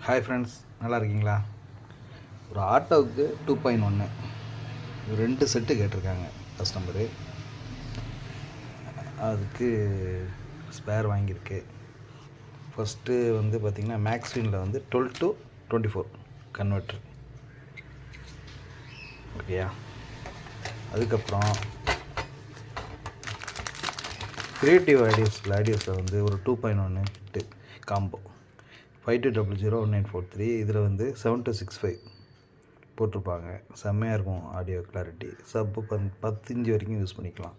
Hi friends, நல்லா இருக்கீங்களா? ஒரு ஆட்டோவுக்கு 2.1 2 செட்டு கேட்டிருக்காங்க கஸ்டமரு. அதுக்கு ஸ்பேர் வாங்கியிருக்கு. ஃபஸ்ட்டு வந்து பார்த்திங்கன்னா மேக்ஸ்வினில் வந்து 12 to 24 கன்வெர்ட்ரு. ஓகேயா? அதுக்கப்புறம் க்ரியேட்டிவ் ஆடியோஸில் வந்து ஒரு 2.1 காம்போ 52001943. இதில் வந்து 7265 போட்டிருப்பாங்க. செம்மையாக இருக்கும் ஆடியோ கிளாரிட்டி. சப்பு 10 இன்ச்சு வரைக்கும் யூஸ் பண்ணிக்கலாம்.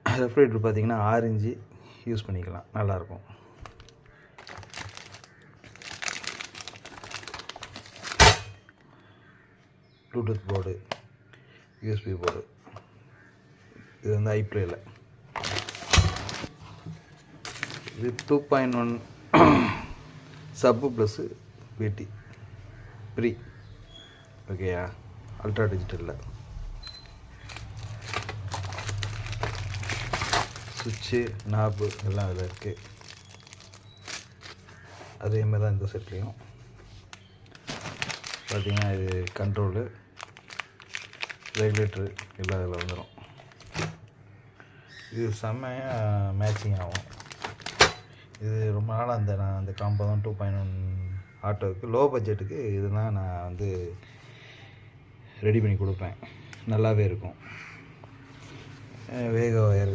ரெஃப்ரிஜரேட்டர் பார்த்திங்கன்னா 6 இன்ச்சு யூஸ் பண்ணிக்கலாம், நல்லாயிருக்கும். Bluetooth board, USB board. இது வந்து ஐப்ளேயில் இது 2.1 சப்பு ப்ளஸ்ஸு பிடி ப்ரீ. ஓகேயா? அல்ட்ரா டிஜிட்டலில் சுவிட்சு நாபு எல்லாம் அதில் இருக்குது. அதேமாதிரி தான் இந்த செட்லேயும் பார்த்திங்கன்னா இது கண்ட்ரோலு, ரெகுலேட்ரு எல்லாம் இதில் வந்துடும். இது செம்மையாக மேட்சிங் ஆகும். இது ரொம்ப நாளாக நான் அந்த காம்போ தான் 2.1 ஆட்டோவுக்கு லோ பட்ஜெட்டுக்கு இதெல்லாம் நான் வந்து ரெடி பண்ணி கொடுப்பேன். நல்லாவே இருக்கும். வேக ஒயர்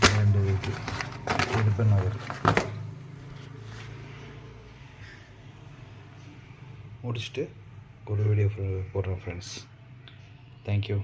2 வீக்கு இது ஒயர் முடிச்சுட்டு ஒரு வீடியோ போடுறேன் ஃப்ரெண்ட்ஸ். தேங்க்யூ.